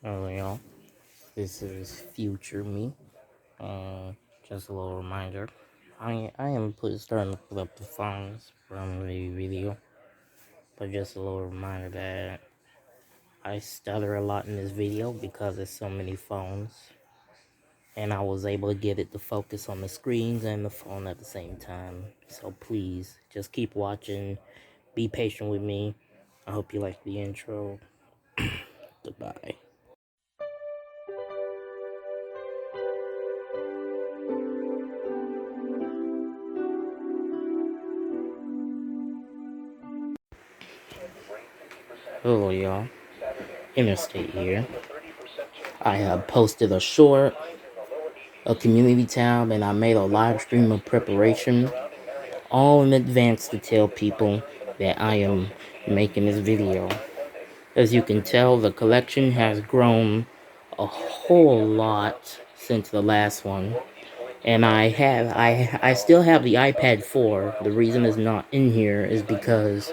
Hello, y'all. This is future me. Just a little reminder. Starting to put up the phones from the video, but just a little reminder that I stutter a lot in this video because there's so many phones, and I was able to get it to focus on the screens and the phone at the same time. So please, just keep watching. Be patient with me. I hope you like the intro. Goodbye. Hello, y'all. Interstate here. I have posted a short, a community tab, and I made a live stream of preparation, all in advance to tell people that I am making this video. As you can tell, the collection has grown a whole lot since the last one. And I still have the iPad 4. The reason it's not in here is because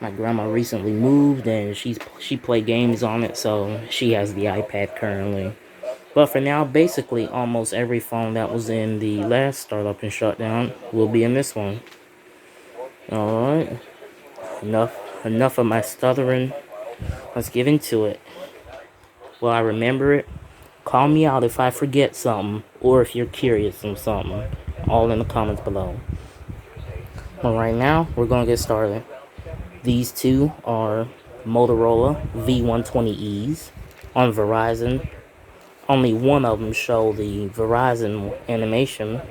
my grandma recently moved and she played games on it, so she has the iPad currently. But for now, basically almost every phone that was in the last startup and shutdown will be in this one. Alright, enough of my stuttering. Let's get into it. Will I remember it? Call me out if I forget something, or if you're curious on something. All in the comments below. But right now, we're gonna get started. These two are Motorola V120Es on Verizon. Only one of them show the Verizon animation.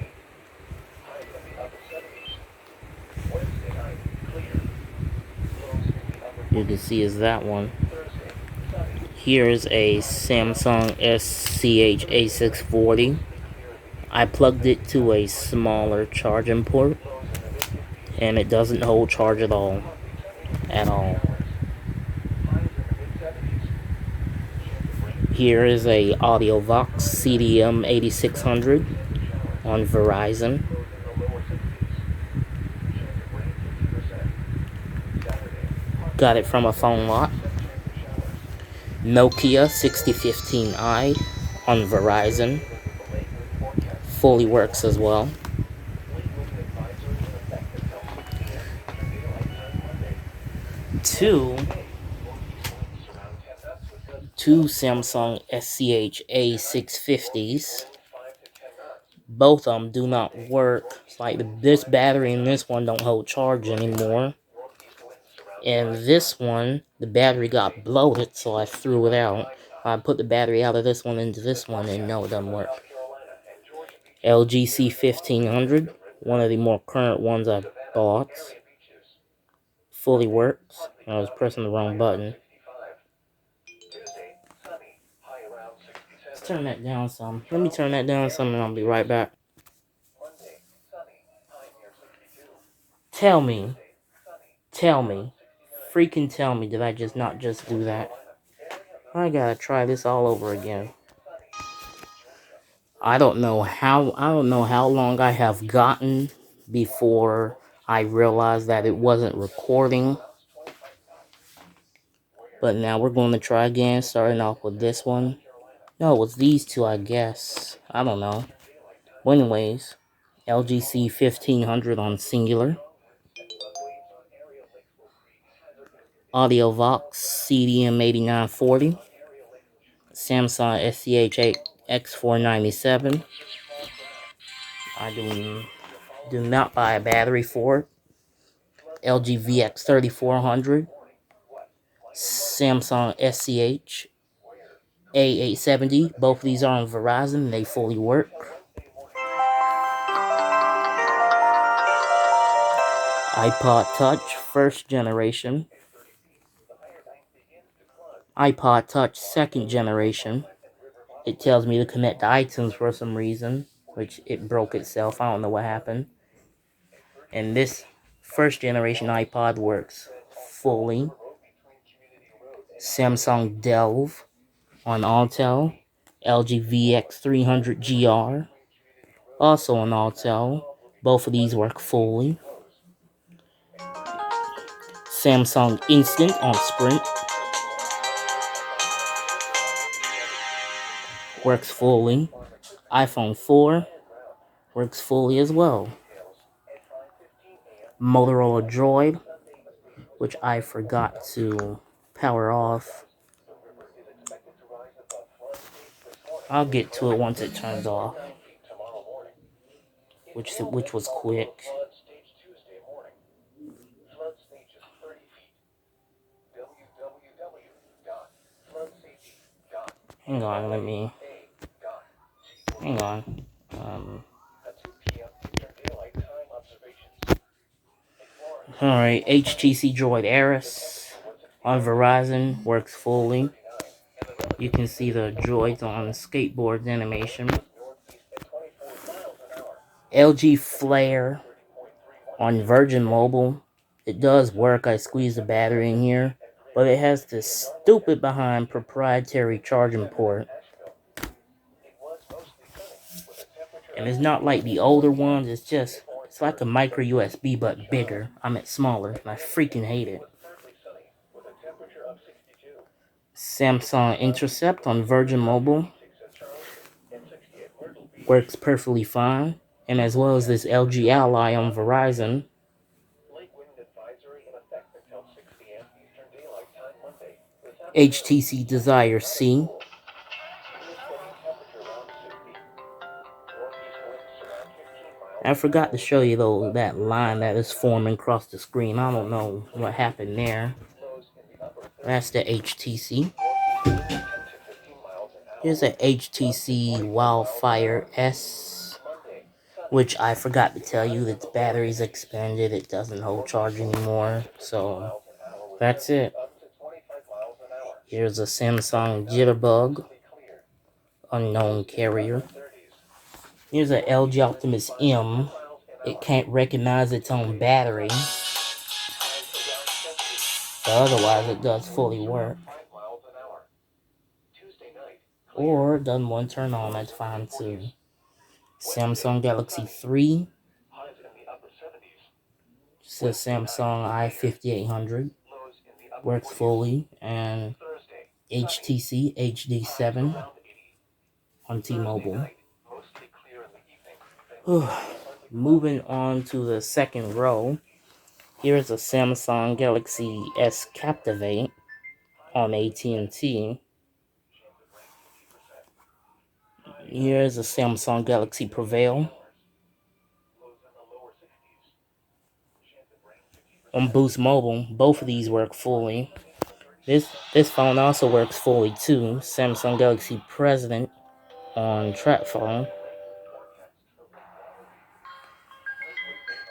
You can see is that one. Here's a Samsung SCH A640. I plugged it to a smaller charging port, and it doesn't hold charge at all. Here is a AudioVox CDM 8600 on Verizon. Got it from a phone lot. Nokia 6015i on Verizon. Fully works as well. Two Samsung SCH A650s. Both of them do not work. It's like this battery in this one don't hold charge anymore. And this one, the battery got bloated, so I threw it out. I put the battery out of this one into this one, and no, it doesn't work. LG C1500, one of the more current ones I bought. Fully works. I was pressing the wrong button. Let's turn that down some. Let me turn that down some, and I'll be right back. Tell me, freaking tell me, did I not just do that? I gotta try this all over again. I don't know how long I have gotten before I realized that it wasn't recording. But now we're going to try again, starting off with this one. No, it was these two, I guess. I don't know. Well, anyways, LG C1500 on singular. AudioVox CDM8940. Samsung SCH X497. I do not buy a battery for it. LG VX3400. Samsung SCH A870. Both of these are on Verizon. They fully work. iPod Touch first generation. iPod Touch second generation. It tells me to connect to iTunes for some reason, which it broke itself. I don't know what happened. And this first generation iPod works fully. Samsung Delve on Autel. LG VX300GR, also on Autel. Both of these work fully. Samsung Instant on Sprint. works fully. iPhone 4 works fully as well. Motorola Droid, which I forgot to power off. I'll get to it once it turns off, which was quick. Hang on, hang on. Alright, HTC Droid Ares on Verizon works fully. You can see the droids on skateboards animation. LG Flare on Virgin Mobile. It does work. I squeezed the battery in here, but it has this stupid behind proprietary charging port. And it's not like the older ones, it's like a micro USB but bigger. I meant smaller, and I freaking hate it. Samsung Intercept on Virgin Mobile works perfectly fine, and as well as this LG Ally on Verizon. HTC Desire C. I forgot to show you though that line that is forming across the screen. I don't know what happened there. That's the HTC. Here's a HTC Wildfire S, which I forgot to tell you its battery's expanded. It doesn't hold charge anymore. So that's it. Here's a Samsung Jitterbug, unknown carrier. Here's a LG Optimus M. It can't recognize its own battery. But otherwise, it does fully work. Or doesn't want to turn on, that's fine too. Samsung Galaxy 3. It's a Samsung i5800. Works fully. And HTC HD7 on T-Mobile. Moving on to the second row. Here's a Samsung Galaxy S Captivate on AT&T. Here's a Samsung Galaxy Prevail on Boost Mobile. Both of these work fully. This phone also works fully too. Samsung Galaxy President on TracFone.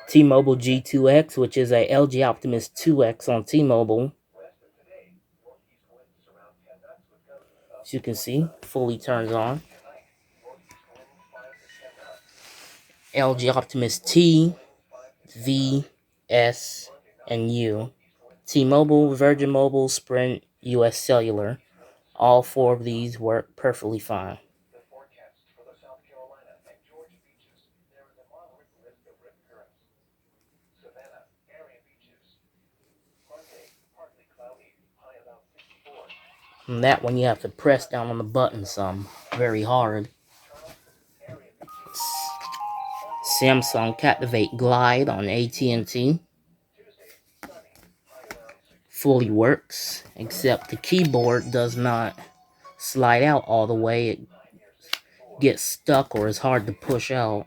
T-Mobile G2X, which is a LG Optimus 2X on T-Mobile. As you can see, fully turns on. LG Optimus T, V, S, and U. T-Mobile, Virgin Mobile, Sprint, US Cellular. All four of these work perfectly fine. And that one you have to press down on the button some, very hard. Samsung Captivate Glide on AT&T. Fully works, except the keyboard does not slide out all the way. It gets stuck or is hard to push out.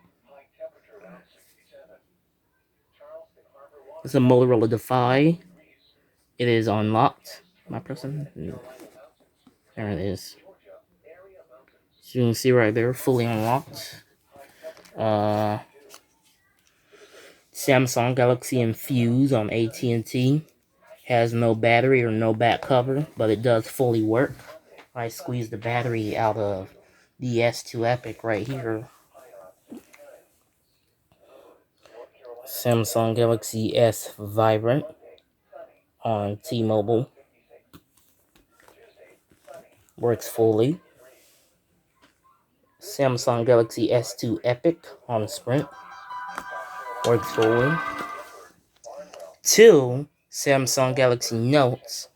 It's a Motorola Defy. It is unlocked. Am I pressing? There it is. So you can see right there, fully unlocked. Samsung Galaxy Infuse on AT&T. Has no battery or no back cover, but it does fully work. I squeezed the battery out of the S2 Epic right here. Samsung Galaxy S Vibrant on T-Mobile. Works fully. Samsung Galaxy S2 Epic on Sprint. Works fully. 2 Samsung Galaxy Notes.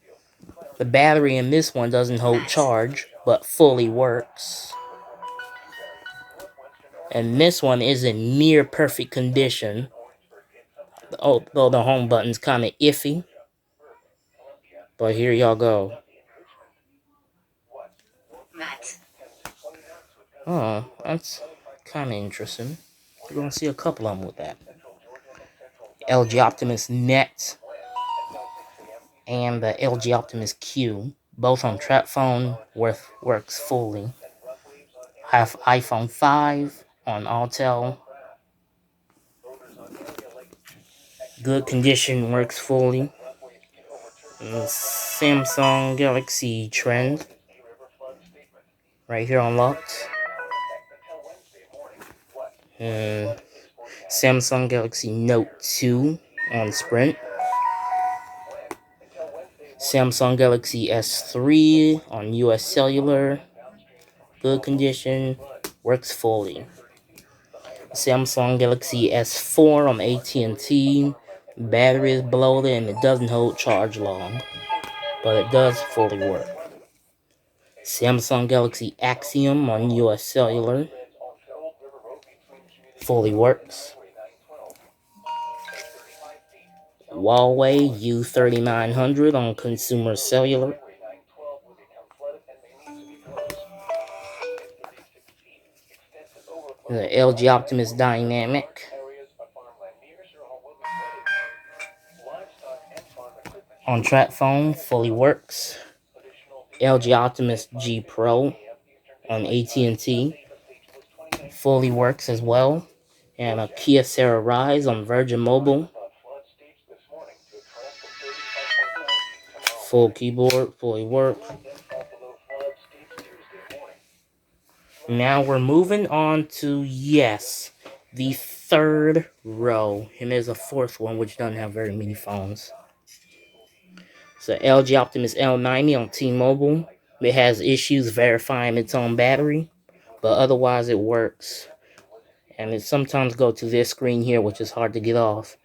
The battery in this one doesn't hold charge, but fully works. And this one is in near perfect condition. Although the home button's kind of iffy. But here y'all go. Oh, that's kind of interesting. You're going to see a couple of them with that. LG Optimus Net and the LG Optimus Q. Both on trap phone, works fully. I have iPhone 5 on Autel. Good condition, works fully. Samsung Galaxy Trend. Right here unlocked. Samsung Galaxy Note 2 on Sprint. Samsung Galaxy S3 on US Cellular. Good condition, works fully. Samsung Galaxy S4 on AT&T. Battery is bloated and it doesn't hold charge long, but it does fully work. Samsung Galaxy Axiom on US Cellular. Fully works. Huawei U3900 on Consumer Cellular. The LG Optimus Dynamic on trap phone, fully works. LG Optimus G Pro on AT&T, fully works as well. And a Kyocera Rise on Virgin Mobile. Full keyboard, fully work. Now we're moving on to, yes, the third row. And there's a fourth one which doesn't have very many phones. So LG Optimus L90 on T-Mobile. It has issues verifying its own battery, but otherwise it works. And it sometimes goes to this screen here, which is hard to get off.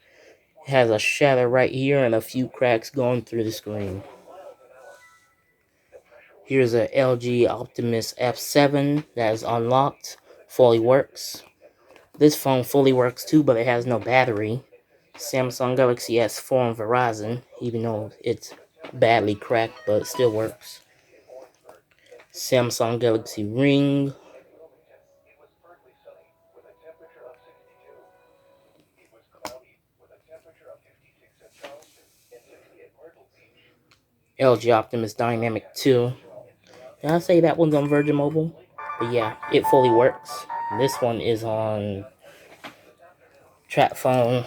It has a shadow right here and a few cracks going through the screen. Here's a LG Optimus F7 that is unlocked, fully works. This phone fully works too, but it has no battery. Samsung Galaxy S4 on Verizon, even though it's badly cracked, but it still works. Samsung Galaxy Ring. LG Optimus Dynamic 2. Did I say that one's on Virgin Mobile? But yeah, it fully works. This one is on trap phone.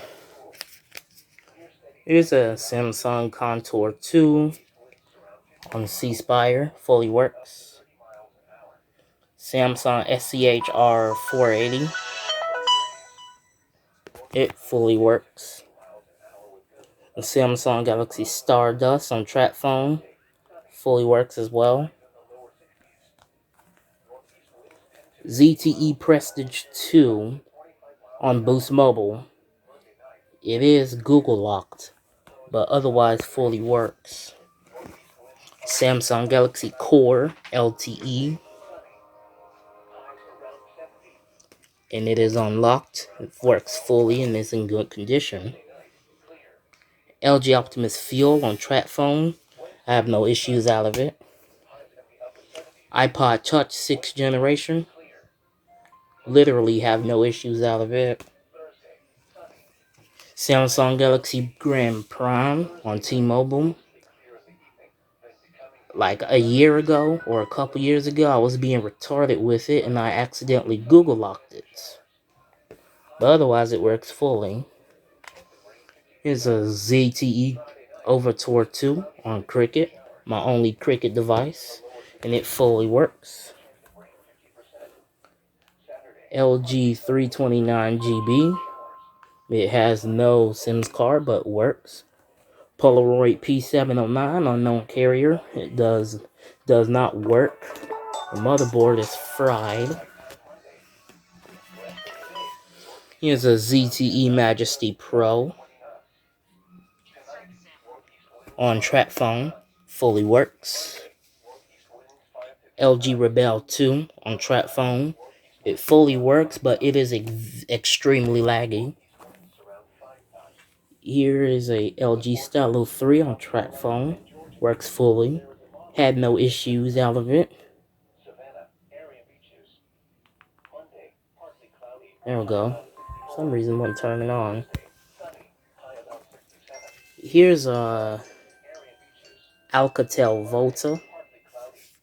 Here's a Samsung Contour 2 on C Spire, fully works. Samsung SCHR 480. It fully works. The Samsung Galaxy Stardust on trap phone, fully works as well. ZTE Prestige 2 on Boost Mobile. It is Google locked, but otherwise fully works. Samsung Galaxy Core LTE, and it is unlocked. It works fully and is in good condition. LG Optimus Fuel on trap phone. I have no issues out of it. iPod Touch 6th generation. Literally have no issues out of it. Samsung Galaxy Grand Prime on T-Mobile. Like a year ago or a couple years ago, I was being retarded with it and I accidentally Google locked it. But otherwise, it works fully. Here's a ZTE Overture 2 on Cricket, my only Cricket device, and it fully works. LG 329GB. It has no SIMS card but works. Polaroid P709, unknown carrier. It does not work. The motherboard is fried. Here's a ZTE Majesty Pro on trap phone, fully works. LG Rebel 2 on trap phone, It fully works, but it is extremely laggy. Here is a LG Stylo 3 on track phone. Works fully. Had no issues out of it. There we go. For some reason, wouldn't turn it on. Here's a Alcatel Volta,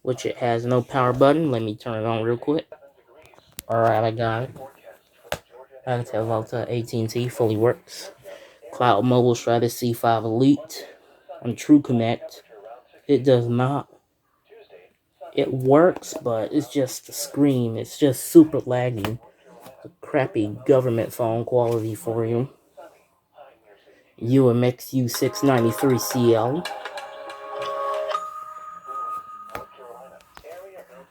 which it has no power button. Let me turn it on real quick. Alright, I got it. Alcatel Volta AT&T fully works. Cloud Mobile Stratus C5 Elite on TrueConnect. It does not. It works, but it's just the screen. It's just super laggy. The crappy government phone quality for you. UMX U693CL.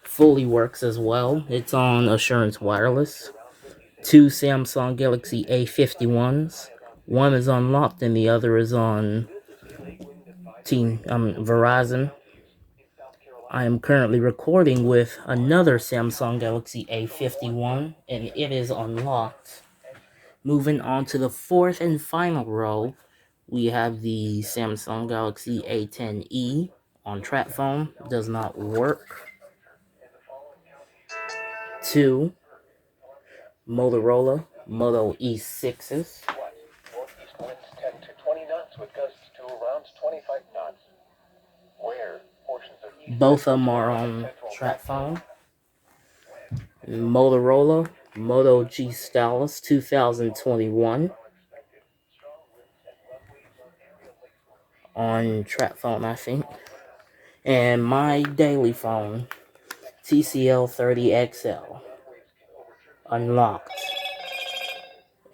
Fully works as well. It's on Assurance Wireless. 2 Samsung Galaxy A51s. One is unlocked and the other is on Verizon. I am currently recording with another Samsung Galaxy A51 and it is unlocked. Moving on to the fourth and final row, we have the Samsung Galaxy A10e on trap phone. Does not work. 2 Motorola Moto E6s. Both of them are on trap phone. Motorola Moto G Stylus 2021 on trap phone, I think. And my daily phone, TCL 30XL, unlocked.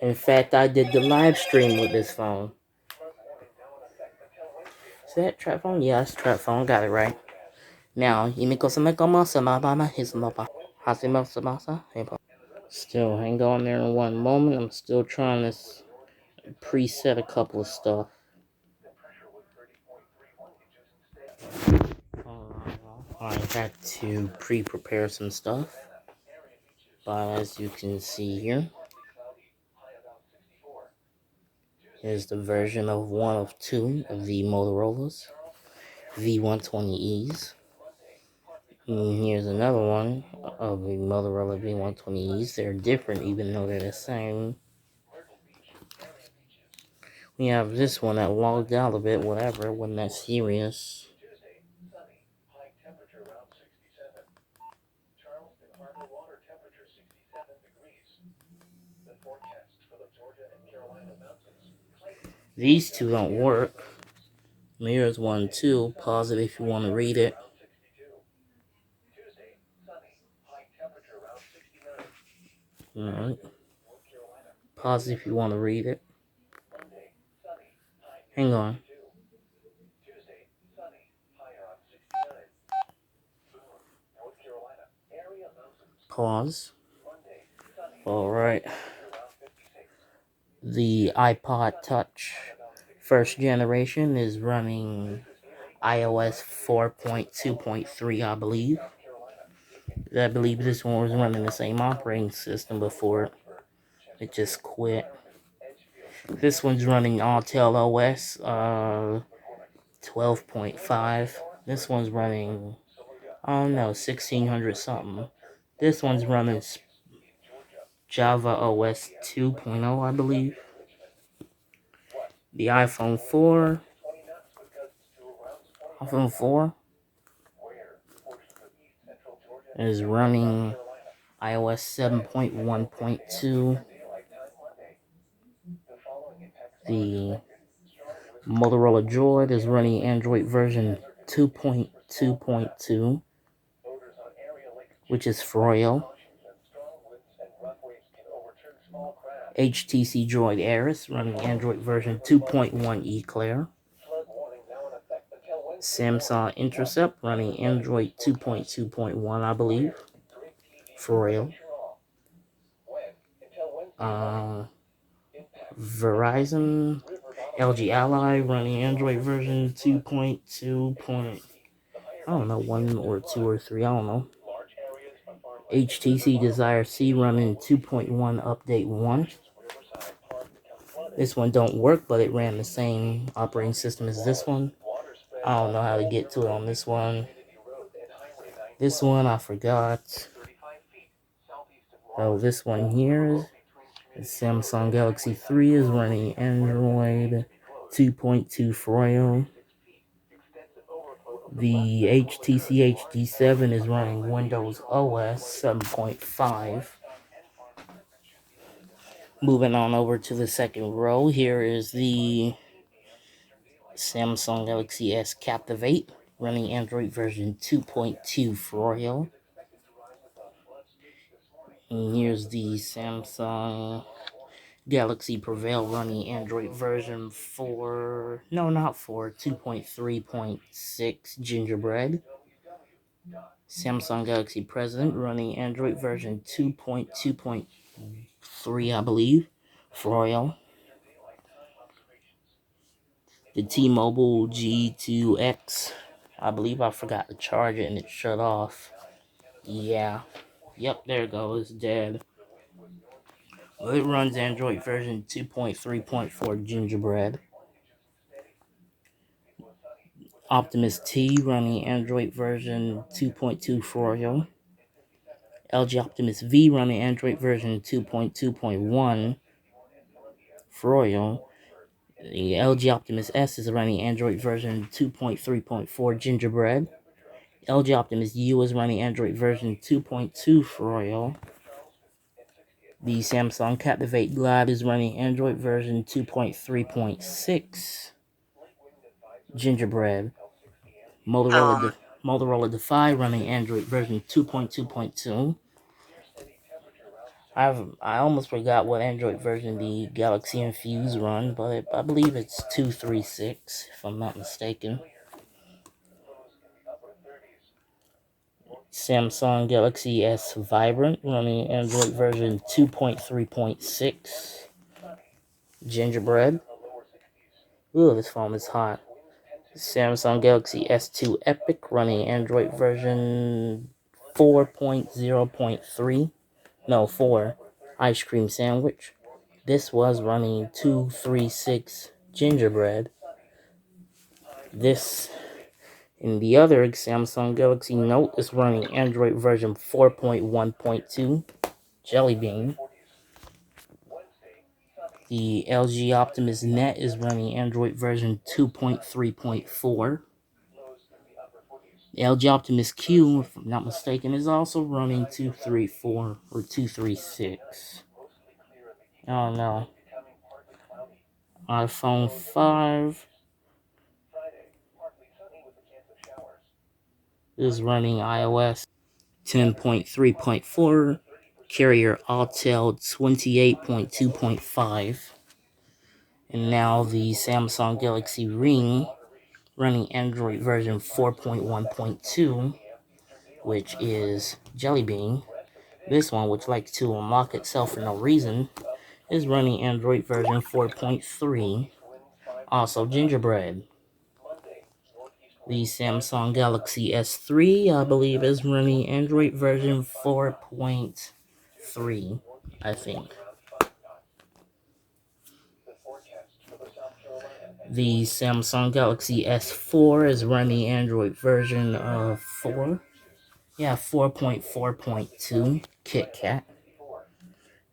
In fact, I did the live stream with this phone. Is that trap phone? Yeah, it's trap phone. Got it right. Now, still hang on there in one moment. I'm still trying to preset a couple of stuff. I had to pre-prepare some stuff. But as you can see here, here's the version of one of two of the Motorola's V120Es. And here's another one of the Motorola V120Es. They're different even though they're the same. We have this one that logged out a bit, whatever, wasn't that serious. These two don't work. Here's one too. Pause it if you want to read it. Alright. Pause if you want to read it. Hang on. Pause. Alright. The iPod Touch first generation is running iOS 4.2.3, I believe. I believe this one was running the same operating system before it just quit. This one's running Autel OS 12.5. This one's running, I don't know, 1600 something. This one's running Java OS 2.0, I believe. The iPhone 4 is running iOS 7.1.2. The Motorola Droid is running Android version 2.2.2, which is Froyo. HTC Droid Aris running Android version 2.1 Eclair. Samsung Intercept running Android 2.2.1, I believe, for real. Verizon LG Ally running Android version 2.2. I don't know, 1 or 2 or 3, I don't know. HTC Desire C running 2.1 update 1. This one don't work, but it ran the same operating system as this one. I don't know how to get to it on this one. This one I forgot. Oh, this one here, the Samsung Galaxy 3 is running Android 2.2 Froyo. The HTC HD7 is running Windows OS 7.5. Moving on over to the second row, here is the Samsung Galaxy S Captivate running Android version 2.2 Froyo. And here's the Samsung Galaxy Prevail running Android version 4, no, not 4, 2.3.6 Gingerbread. Samsung Galaxy President running Android version 2.2.3, I believe, Froyo. The T-Mobile G2X, I believe I forgot to charge it and it shut off. Yeah, yep, there it goes, dead. Well, it runs Android version 2.3.4 Gingerbread. Optimus T running Android version 2.2 Froyo. LG Optimus V running Android version 2.2.1 Froyo. The LG Optimus S is running Android version 2.3.4 Gingerbread. LG Optimus U is running Android version 2.2 Froyo. The Samsung Captivate Glide is running Android version 2.3.6 Gingerbread. Motorola Defy running Android version 2.2.2. I almost forgot what Android version the Galaxy Infuse run, but I believe it's 2.3.6 if I'm not mistaken. Samsung Galaxy S Vibrant running Android version 2.3.6 Gingerbread. Ooh, this phone is hot. Samsung Galaxy S2 Epic running Android version 4.0.3. No, 4. Ice cream sandwich. This was running 2.3.6 Gingerbread. This, in the other Samsung Galaxy Note, is running Android version 4.1.2 Jelly Bean. The LG Optimus Net is running Android version 2.3.4. The LG Optimus Q, if I'm not mistaken, is also running 2.3.4 or 2.3.6. I don't know. iPhone 5 is running iOS 10.3.4, carrier Autel 28.2.5. And now the Samsung Galaxy Ring running Android version 4.1.2, which is Jelly Bean. This one, which likes to unlock itself for no reason, is running Android version 4.3, also Gingerbread. The Samsung Galaxy S3, I believe, is running Android version 4.3, I think. The Samsung Galaxy S4 is running Android version 4. Yeah, 4.4.2, KitKat.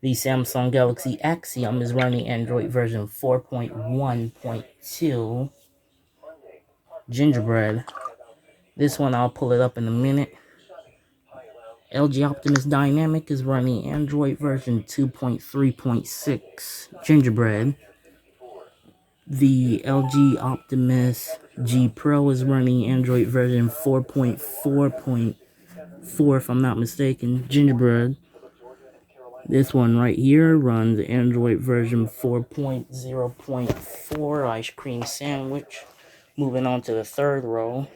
The Samsung Galaxy Axiom is running Android version 4.1.2, Gingerbread. This one, I'll pull it up in a minute. LG Optimus Dynamic is running Android version 2.3.6, Gingerbread. The LG Optimus G Pro is running Android version 4.4.4, if I'm not mistaken, Gingerbread. This one right here runs Android version 4.0.4, Ice Cream Sandwich. Moving on to the third row.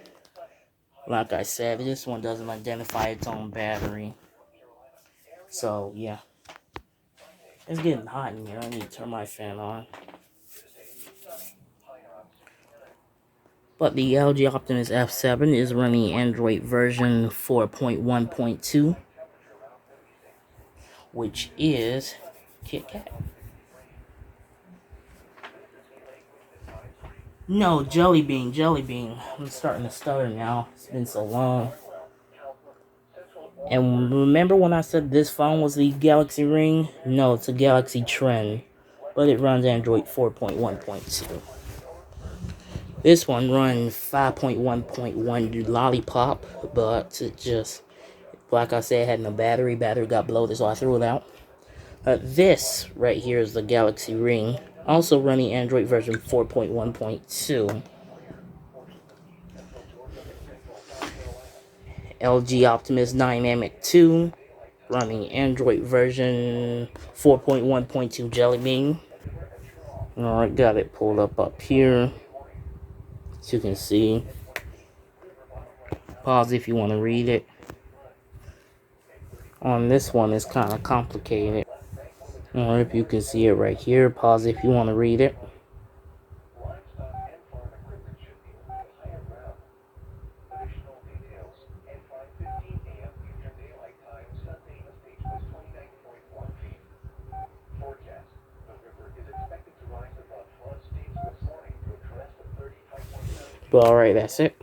Like I said, this one doesn't identify its own battery. So, yeah. It's getting hot in here. I need to turn my fan on. But the LG Optimus F7 is running Android version 4.1.2. which is KitKat. No, Jelly Bean, Jelly Bean. I'm starting to stutter now. It's been so long. And remember when I said this phone was the Galaxy Ring? No, it's a Galaxy Trend, but it runs Android 4.1.2. This one runs 5.1.1 Lollipop, but it just, like I said, had no battery. Battery got bloated, so I threw it out. This right here is the Galaxy Ring, also running Android version 4.1.2. LG Optimus Dynamic 2, running Android version 4.1.2 Jelly Bean. Alright, got it pulled up here, as you can see. Pause if you want to read it. On this one, it's kind of complicated. Or if you can see it right here, pause if you want to read it. But alright, that's it.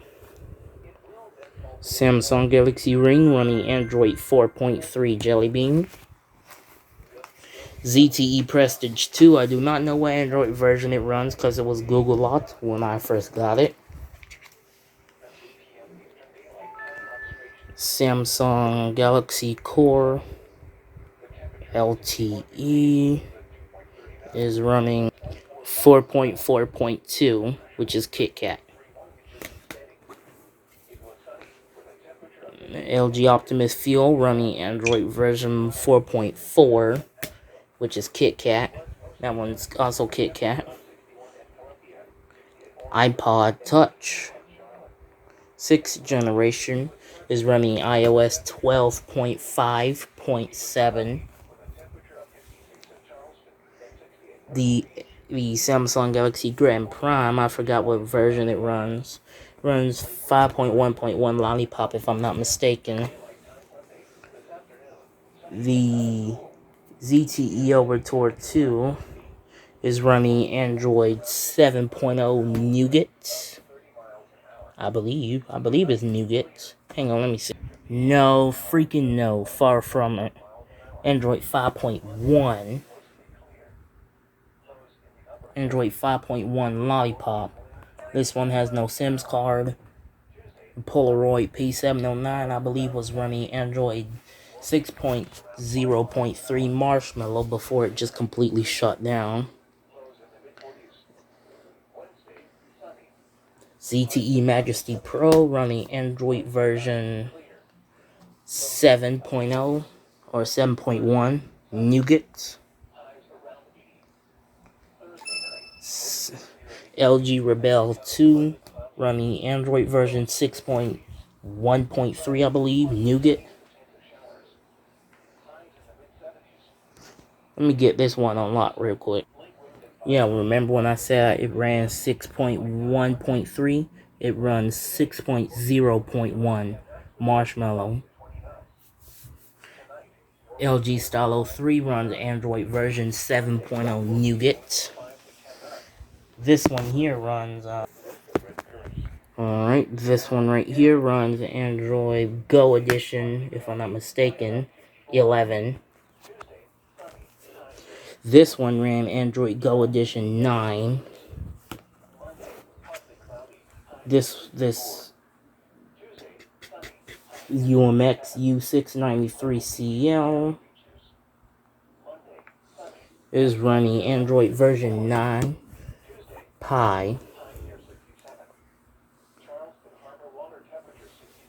Samsung Galaxy Ring running Android 4.3 Jelly Bean. ZTE Prestige 2. I do not know what Android version it runs because it was Google locked when I first got it. Samsung Galaxy Core LTE is running 4.4.2, which is KitKat. LG Optimus Fuel running Android version 4.4, which is KitKat. That one's also KitKat. iPod Touch 6th generation is running iOS 12.5.7. The Samsung Galaxy Grand Prime, I forgot what version it runs. Runs 5.1.1 Lollipop, if I'm not mistaken. The ZTE Overture 2 is running Android 7.0 Nougat. I believe it's Nougat. Hang on, let me see. No, freaking no. Far from it. Android 5.1. Android 5.1 Lollipop. This one has no SIMS card. Polaroid P709, I believe, was running Android 6.0.3 Marshmallow before it just completely shut down. ZTE Majesty Pro running Android version 7.0 or 7.1 Nougat. LG Rebel 2 running Android version 6.1.3, I believe, Nougat. Let me get this one unlocked real quick. Yeah, remember when I said it ran 6.1.3? It runs 6.0.1 Marshmallow. LG Stylo 3 runs Android version 7.0 Nougat. This one here runs, alright, this one right here runs Android Go Edition, if I'm not mistaken, 11. This one ran Android Go Edition 9. This UMX U693CL is running Android version 9 Pi.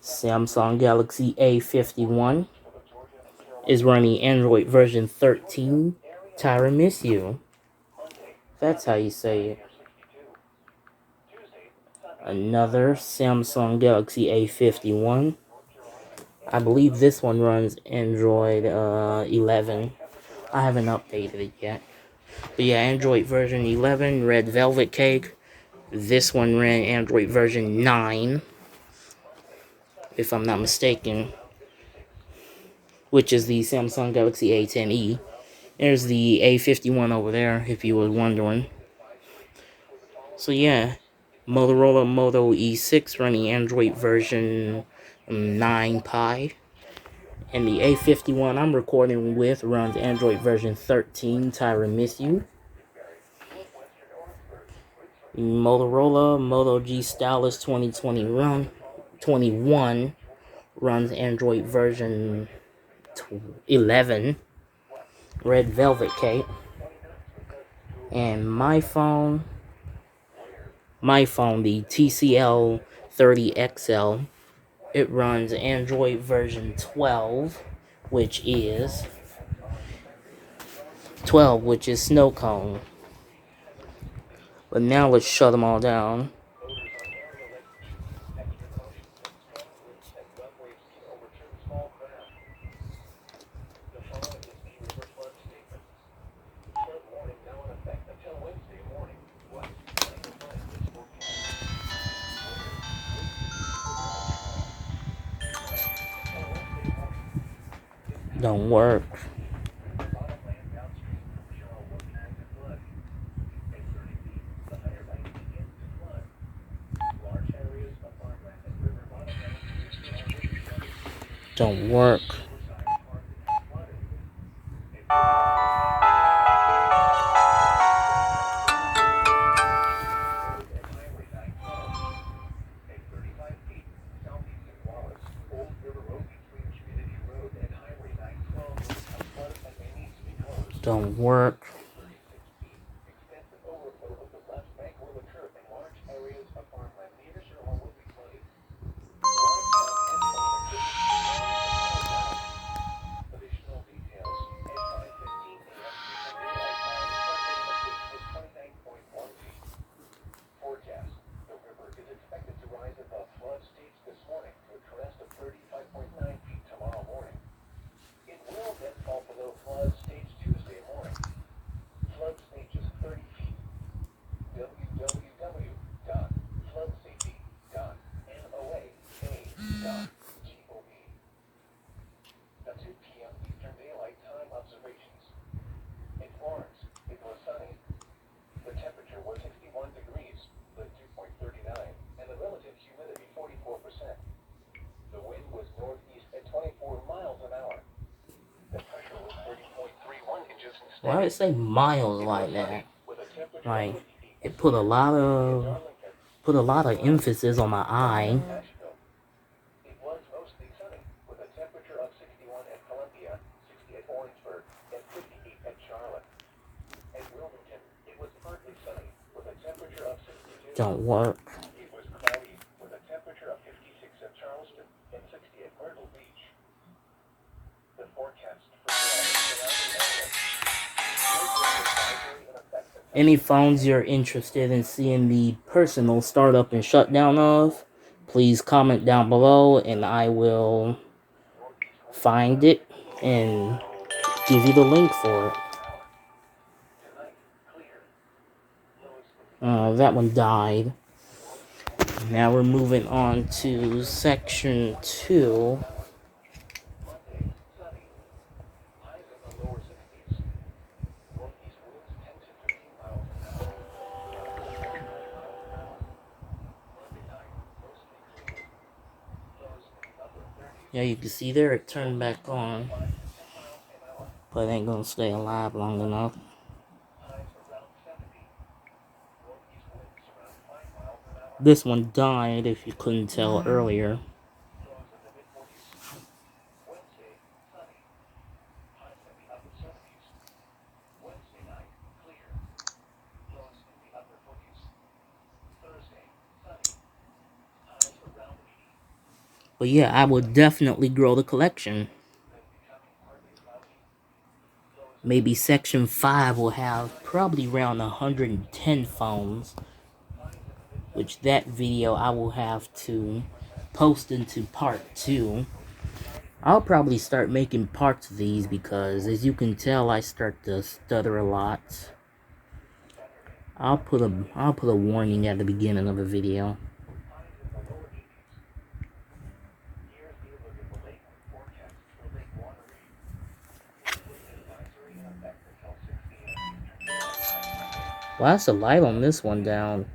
Samsung Galaxy A51 is running Android version 13 Tiramisu. That's how you say it. Another Samsung Galaxy A51. I believe this one runs Android 11. I haven't updated it yet. But yeah, Android version 11, Red Velvet Cake. This one ran Android version 9, if I'm not mistaken. which is the Samsung Galaxy A10e. There's the A51 over there, if you were wondering. So yeah, Motorola Moto E6 running Android version 9 Pie. And the A51 I'm recording with runs Android version 13, Tyra Miss You. Motorola Moto G Stylus 2021 runs Android version 11, Red Velvet Cape. And my phone, the TCL 30XL, it runs Android version 12, which is Snow Cone. But now let's shut them all down. Don't work. Don't work. Don't work. Why would it say miles like that? Like, it put a lot of emphasis on my I. Don't work. Any phones you're interested in seeing the personal startup and shutdown of, please comment down below and I will find it and give you the link for it. That one died. Now we're moving on to section 2. Yeah, you can see there it turned back on, but it ain't gonna stay alive long enough. This one died, if you couldn't tell earlier. But yeah, I would definitely grow the collection. Maybe section 5 will have probably around 110 phones, which that video I will have to post into part 2. I'll probably start making parts of these because, as you can tell, I start to stutter a lot. I'll put a warning at the beginning of a video. Why is the light on this one down?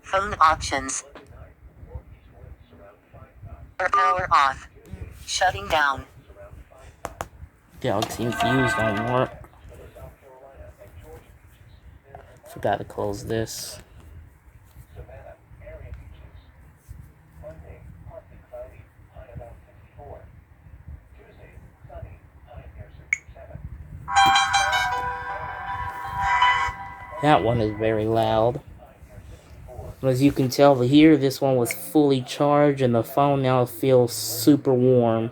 Phone options. Power off. Shutting down. Galaxy Infused don't work. Forgot to close this. That one is very loud. As you can tell here, this one was fully charged and the phone now feels super warm.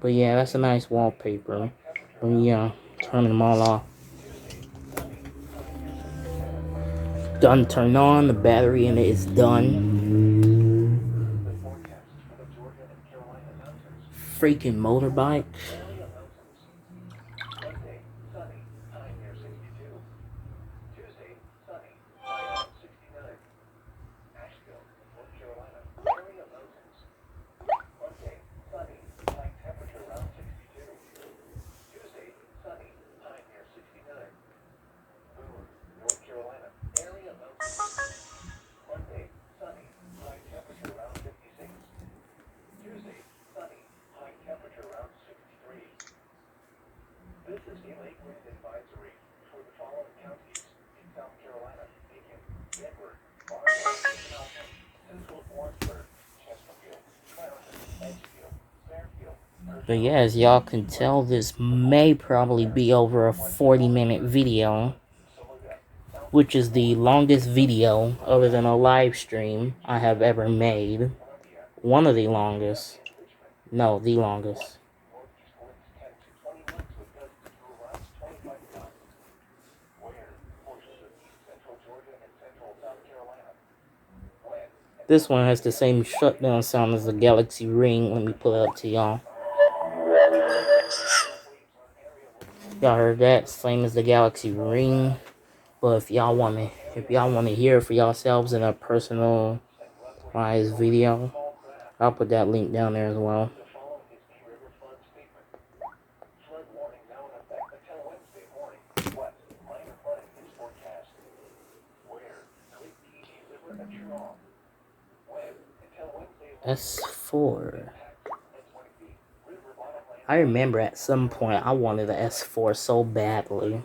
But yeah, that's a nice wallpaper. But yeah, turning them all off. Done turned on, the battery in it is done. Freaking motorbike. But yeah, as y'all can tell, this may probably be over a 40-minute video, which is the longest video, other than a live stream, I have ever made. One of the longest. No, the longest. This one has the same shutdown sound as the Galaxy Ring. Let me pull it up to y'all. Y'all heard that? Same as the Galaxy Ring. But if y'all wanna hear it for yourselves in a personalized video, I'll put that link down there as well. S4. I remember at some point I wanted the S4 so badly.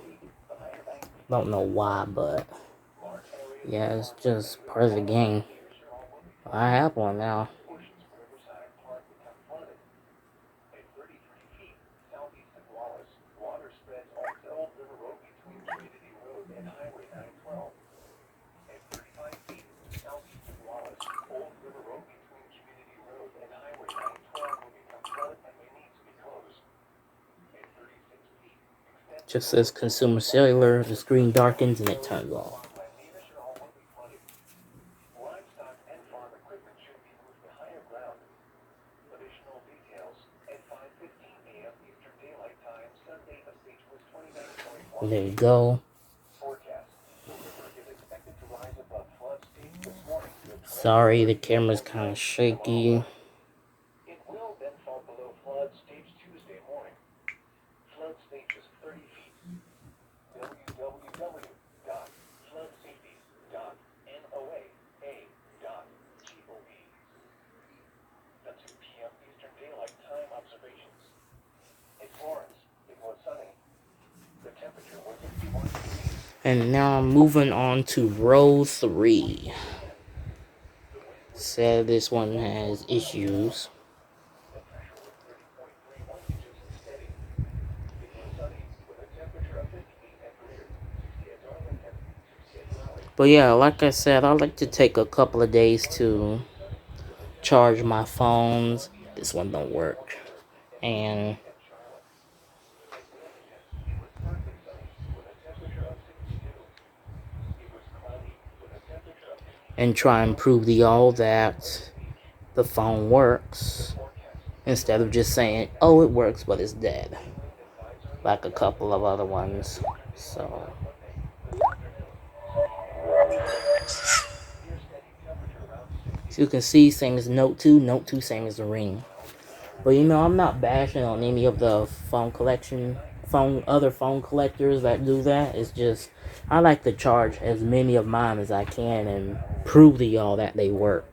Don't know why, but yeah, it's just part of the game. I have one now. Just says consumer cellular, the screen darkens and it turns off. There you go. Sorry, the camera's kind of shaky. And now I'm moving on to row 3. Said this one has issues. But yeah, like I said, I like to take a couple of days to charge my phones. This one don't work. And try and prove to y'all that the phone works, instead of just saying, oh, it works, but it's dead, like a couple of other ones. So So you can see same as Note 2, Note 2 same as the Ring. But you know, I'm not bashing on any of the other phone collectors that do that. It's just, I like to charge as many of mine as I can and prove to y'all that they work.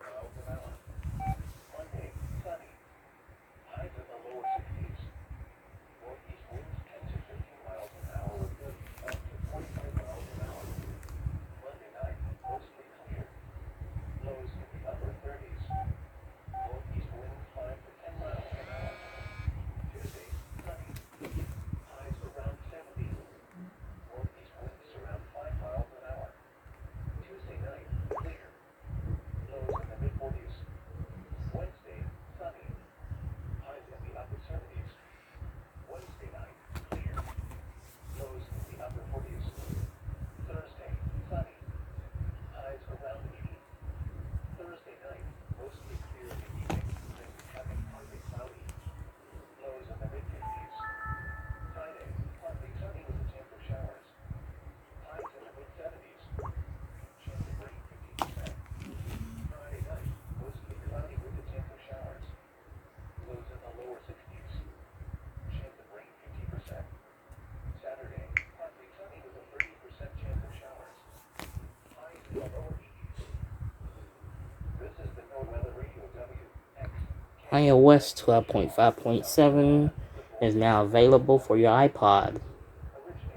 iOS 12.5.7 is now available for your iPod.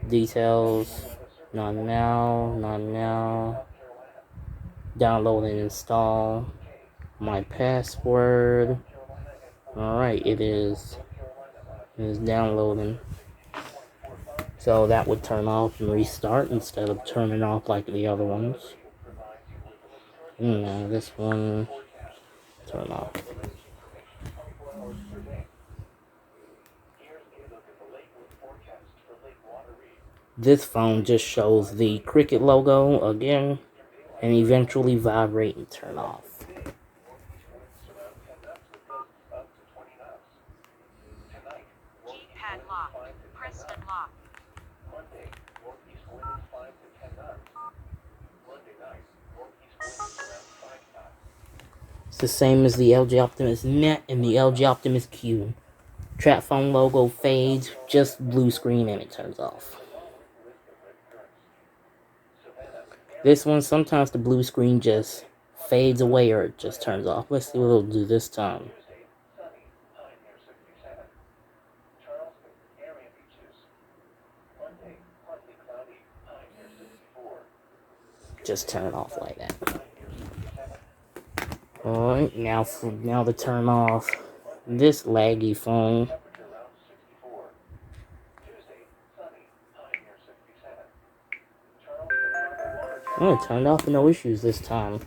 Details, not now. Download and install. My password. Alright, it is downloading. So that would turn off and restart instead of turning off like the other ones. Now this one, turn off. This phone just shows the Cricket logo again and eventually vibrate and turn off. Keypad lock. Press unlock. It's the same as the LG Optimus Net and the LG Optimus Q. Trap phone logo fades, just blue screen and it turns off. This one, sometimes the blue screen just fades away or it just turns off. Let's see what it'll do this time. Just turn it off like that. Alright, now to turn off this laggy phone. Oh, it turned off, no issues this time.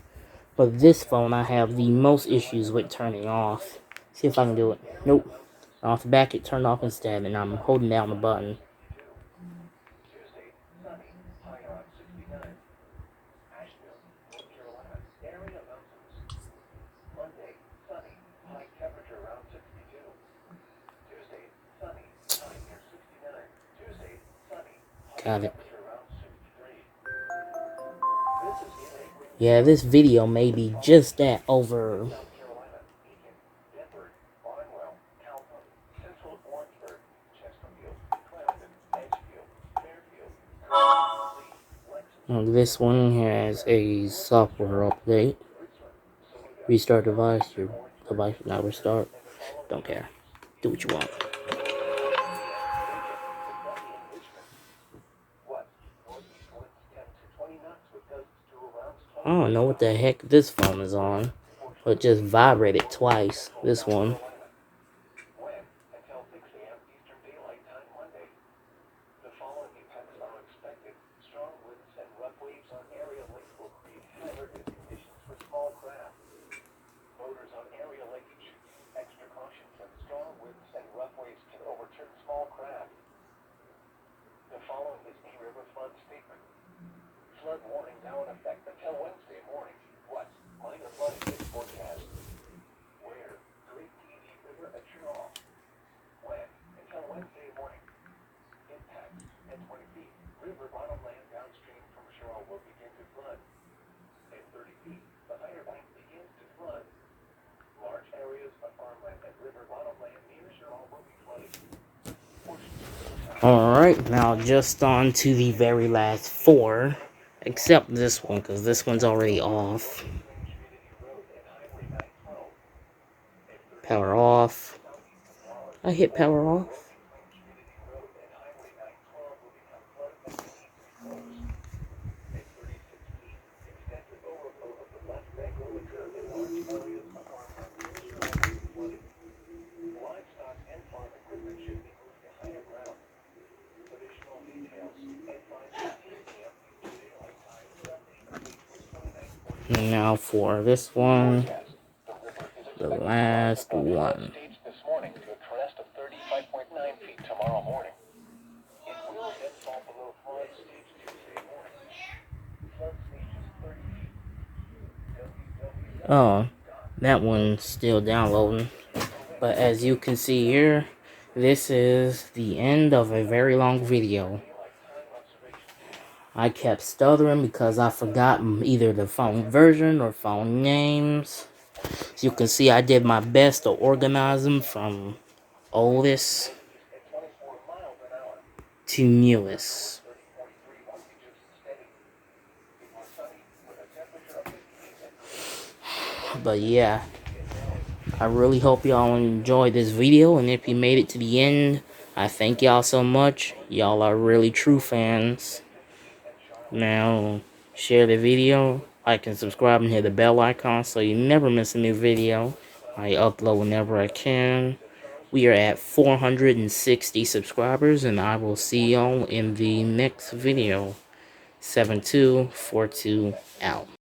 But this phone I have the most issues with turning off. See if I can do it. Nope. Off the back it turned off instead and I'm holding down the button. Got it. Yeah, this video may be just that over. This one has a software update. Restart device, your device will not restart. Don't care. Do what you want. I don't know what the heck this phone is on. It just vibrated twice. This one. Alright, now just on to the very last 4. Except this one, because this one's already off. Power off. I hit power off. Now for this one, the last one. Oh, that one's still downloading. But as you can see here, this is the end of a very long video. I kept stuttering because I forgot either the phone version or phone names. As you can see, I did my best to organize them from oldest to newest. But yeah, I really hope y'all enjoyed this video, and if you made it to the end, I thank y'all so much. Y'all are really true fans. Now, share the video, like and subscribe, and hit the bell icon so you never miss a new video. I upload whenever I can. We are at 460 subscribers, and I will see y'all in the next video. 7242 out.